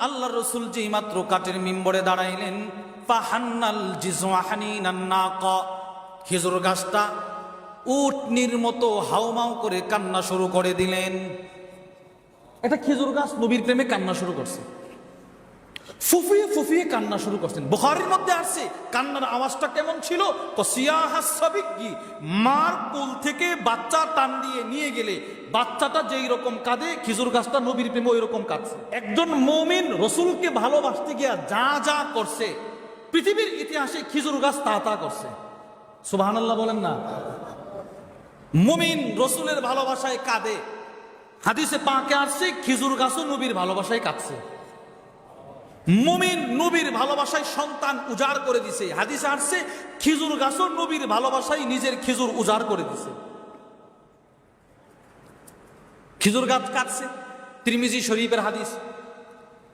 আল্লাহ রসুল যেই মাত্র কাঠের মিম্বরে দাঁড়াইলেন, ফাহান্নাল জিজওয়া হানিনান নাকা, খেজুর গাছটা উটনির মতো হাউমাউ করে কান্না শুরু করে দিলেন। এটা খেজুর গাছ নবীর প্রেমে কান্না শুরু করছে, ফুফিয়ে ফুফিয়ে কান্না শুরু করছেন। বুখারীর মধ্যে আসছে কান্নার আওয়াজটা কেমন ছিল, মার কোল থেকে বাচ্চা টান দিয়ে নিয়ে গেলে বাচ্চাটা যেই রকম কাঁদে, খেজুর গাছটা নবীর প্রেমে ওই রকম কাঁদছে। একজন মুমিন রসুলকে ভালোবাসতে গিয়া যা যা করছে, পৃথিবীর ইতিহাসে খেজুর গাছ তা তা করছে। সুবহানাল্লাহ বলেন না। মুমিন রসুলের ভালোবাসায় কাঁদে, হাদিসে পাকে আসছে খেজুর গাছও নবীর ভালোবাসায় কাঁদছে। মুমিন নবীর ভালোবাসায় সন্তান উজাড় করে দিছে, হাদিসে আসছে খেজুর গাছও নবীর ভালোবাসায় নিজের খেজুর উজাড় করে দিছে। খেজুর গাছ কাটছে, তিরমিজি শরীফের হাদিস।